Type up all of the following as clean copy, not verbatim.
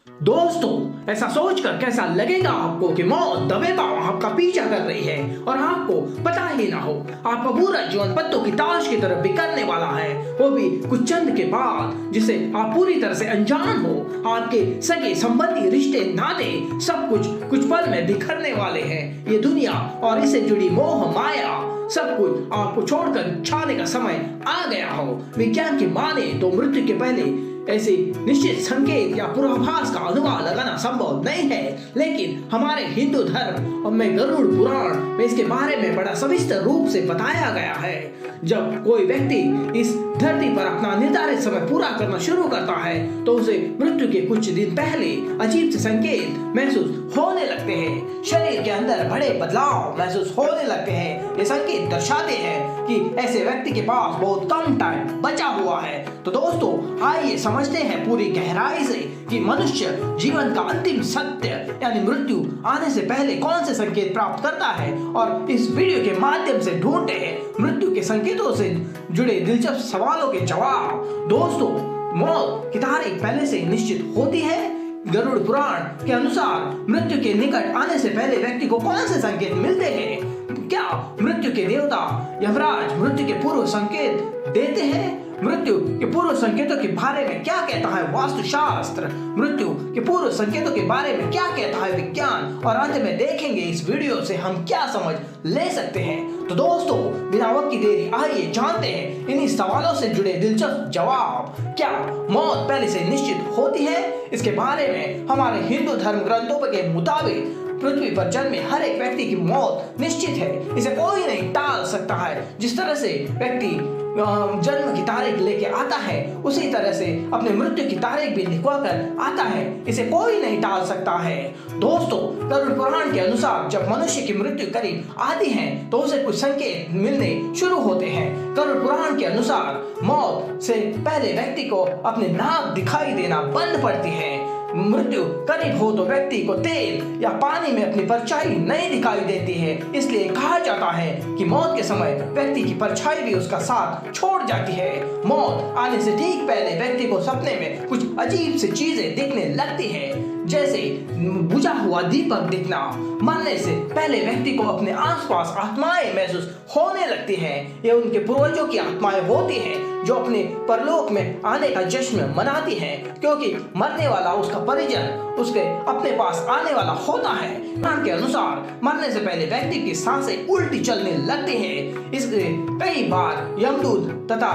दोस्तों, ऐसा सोचकर कैसा लगेगा आपको कि मौत दबे पांव आपका पीछा कर रही है और आपको पता ही ना हो। आपका पूरा जीवन पत्तों की ताश की तरफ बिखरने वाला है, वो भी कुछ चंद के बाद, जिसे आप पूरी तरह से अनजान हो। आपके सगे संबंधी, रिश्ते, नाते सब कुछ पल में बिखरने वाले हैं। ये दुनिया और इससे जुड़ी मोह माया सब कुछ आपको छोड़कर जाने का समय आ गया हो। विज्ञान की माने तो मृत्यु के पहले ऐसे निश्चित संकेत या पूर्वाभास का अनुमान लगाना संभव नहीं है, लेकिन हमारे हिंदू धर्म और में गरुड़ पुराण में इसके बारे में बड़ा सविस्तर रूप से बताया गया है। जब कोई व्यक्ति इस धरती पर अपना निर्धारित समय पूरा करना शुरू करता है तो उसे मृत्यु के कुछ दिन पहले अजीब से संकेत महसूस होने लगते हैं। शरीर के अंदर बड़े बदलाव महसूस होने लगते हैं। ये संकेत दर्शाते हैं कि ऐसे व्यक्ति के पास बहुत कम टाइम बचा हुआ है। तो दोस्तों, आइए समझते हैं पूरी गहराई से कि मनुष्य जीवन का अंतिम सत्य यानी मृत्यु आने से पहले कौन से संकेत प्राप्त करता है, और इस वीडियो के माध्यम से ढूंढते हैं मृत्यु के संकेतों से जुड़े दिलचस्प सवालों के जवाब। दोस्तों, मौत की तारीख पहले से निश्चित होती है। गरुड़ पुराण के अनुसार मृत्यु के निकट आने से पहले व्यक्ति को कौन से संकेत मिलते हैं? क्या मृत्यु के देवता यमराज मृत्यु के पूर्व संकेत देते हैं? मृत्यु के पूर्व संकेतों के बारे में क्या कहता है वास्तुशास्त्र? मृत्यु के पूर्व संकेतों के बारे में क्या कहता है विज्ञान? और अंत में देखेंगे इस वीडियो से हम क्या समझ ले सकते हैं। तो दोस्तों, बिना वक्त की देरी आइए जानते हैं इन्हीं सवालों से जुड़े दिलचस्प जवाब। क्या मौत पहले से निश्चित होती है? इसके बारे में हमारे हिंदू धर्म ग्रंथों के मुताबिक पृथ्वी पर जन्मे हर एक व्यक्ति की मौत निश्चित है, इसे कोई नहीं टाल सकता है। जिस तरह से व्यक्ति जन्म की तारीख लेके आता है, उसी तरह से अपने मृत्यु की तारीख भी लिखवा कर आता है, इसे कोई नहीं टाल सकता है। दोस्तों, गरुड़ पुराण के अनुसार जब मनुष्य की मृत्यु करीब आती है तो उसे कुछ संकेत मिलने शुरू होते हैं। गरुड़ पुराण के अनुसार मौत से पहले व्यक्ति को अपनी नाक दिखाई देना बंद पड़ती है। मृत्यु करीब हो तो व्यक्ति को तेल या पानी में अपनी परछाई नहीं दिखाई देती है। इसलिए कहा जाता है कि मौत के समय व्यक्ति की परछाई भी उसका साथ छोड़ जाती है। मौत आने से ठीक पहले व्यक्ति को सपने में कुछ अजीब सी चीजें दिखने लगती है, जैसे बुझा हुआ दीपक दिखना। मरने से पहले व्यक्ति को अपने आसपास आत्माएं महसूस होने लगती हैं। ये उनके पूर्वजों की आत्माएं होती हैं जो अपने परलोक में आने का जश्न मनाती हैं, क्योंकि मरने वाला उसका परिजन उसके अपने पास आने वाला होता है। कुरान के अनुसार मरने से पहले व्यक्ति की सांसें उल्टी चलने लगती हैं। इसलिए कई बार यमदूत तथा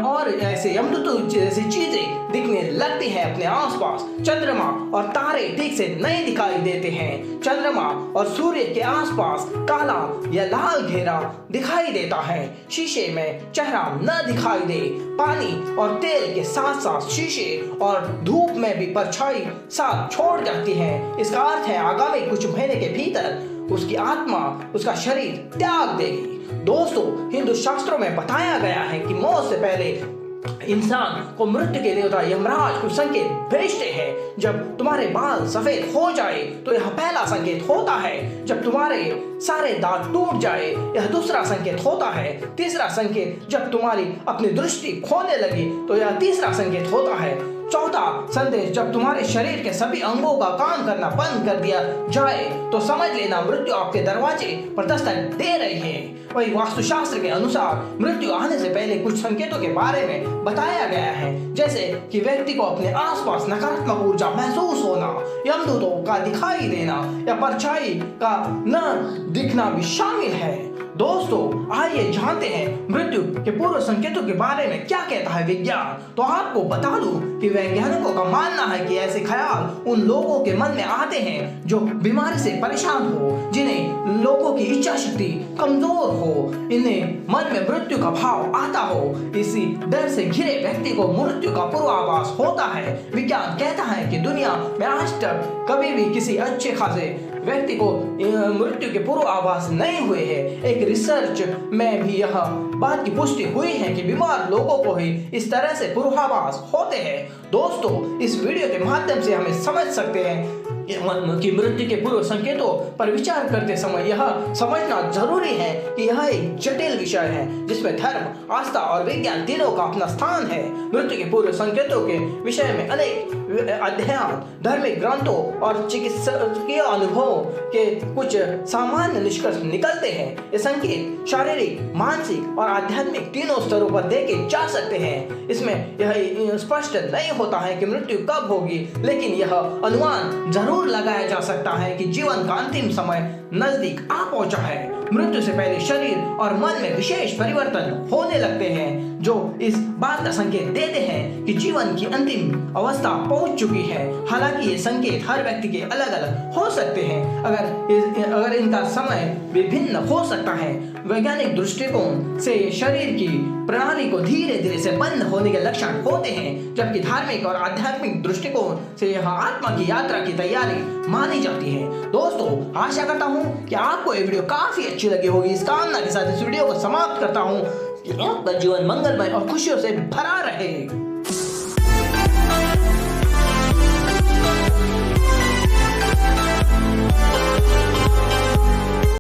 और ऐसे यमदूत जैसी चीजें दिखने लगती हैं अपने आसपास। चंद्रमा और तारे ठीक से नहीं दिखाई देते हैं। चंद्रमा और सूर्य के आसपास काला या लाल घेरा दिखाई देता है। शीशे में चेहरा न दिखाई दे। पानी और तेल के साथ साथ शीशे और धूप में भी परछाई साथ छोड़ जाती है। इसका अर्थ है आगामी कुछ महीने के भीतर उसकी आत्मा उसका शरीर त्याग देगी। दोस्तों, हिंदू शास्त्रों में बताया गया है कि मौत से पहले इंसान को मृत्यु के देवता यमराज कुछ संकेत भेजते हैं। जब तुम्हारे बाल सफेद हो जाए तो यह पहला संकेत होता है। जब तुम्हारे सारे दांत टूट जाए यह दूसरा संकेत होता है। तीसरा संकेत जब तुम्हारी अपनी दृष्टि खोने लगी तो यह तीसरा संकेत होता है। चौथा संदेश जब तुम्हारे शरीर के सभी अंगों का काम करना बंद कर दिया जाए तो समझ लेना मृत्यु आपके दरवाजे पर दस्तक दे रही है। वही वास्तुशास्त्र के अनुसार मृत्यु आने से पहले कुछ संकेतों के बारे में बताया गया है, जैसे कि व्यक्ति को अपने आसपास नकारात्मक ऊर्जा महसूस होना, यमदूतों का दिखाई देना या परछाई का न दिखना भी शामिल है। दोस्तों, आइए जानते हैं मृत्यु के पूर्व संकेतों के बारे में क्या कहता है विज्ञान। तो आपको बता दूं कि वैज्ञानिकों का मानना है कि ऐसे ख्याल उन लोगों के मन में आते हैं जो बीमारी से परेशान हो, जिन्हें लोगों की इच्छा शक्ति कमजोर हो, इन्हें मन में मृत्यु का भाव आता हो। इसी डर से घिरे व्यक्ति को मृत्यु का पूर्वाभास होता है। विज्ञान कहता है कि दुनिया में आज तक कभी भी किसी अच्छे खासे व्यक्ति को मृत्यु के पूर्वाभास नहीं हुए हैं। एक रिसर्च में भी यह बात की पुष्टि हुई है कि बीमार लोगों को ही इस तरह से पूर्वाभास होते हैं। दोस्तों, इस वीडियो के माध्यम से हमें समझ सकते हैं की मृत्यु के पूर्व संकेतों पर विचार करते समय यह समझना जरूरी है कि यह एक जटिल विषय है जिसमें धर्म, आस्था और विज्ञान तीनों का अपना स्थान है। मृत्यु के पूर्व संकेतों के विषय में अनेक अध्ययन, धार्मिक ग्रंथों और चिकित्सकीय अनुभवों के कुछ सामान्य निष्कर्ष निकलते हैं। ये संकेत शारीरिक, मानसिक और आध्यात्मिक तीनों स्तरों पर देखे जा सकते हैं। इसमें यह स्पष्ट नहीं होता है कि मृत्यु कब होगी, लेकिन यह अनुमान जरूर लगाया जा सकता है कि जीवन का अंतिम समय नजदीक आ पहुंचा है। मृत्यु से पहले शरीर और मन में विशेष परिवर्तन होने लगते हैं जो इस बात का संकेत देते हैं कि जीवन की अंतिम अवस्था पहुंच चुकी है। हालांकि ये संकेत हर व्यक्ति के अलग अलग हो सकते हैं, अगर इनका समय विभिन्न हो सकता है। वैज्ञानिक दृष्टिकोण से शरीर की प्रणाली को धीरे धीरे से बंद होने के लक्षण होते हैं, जबकि धार्मिक और आध्यात्मिक दृष्टिकोण से यह आत्मा की यात्रा की तैयारी मानी जाती है। दोस्तों, आशा करता हूँ कि आपको ये वीडियो काफी अच्छी लगी होगी। इस कामना के साथ इस वीडियो को समाप्त करता हूँ कि आपका जीवन मंगलमय और खुशियों से भरा रहे।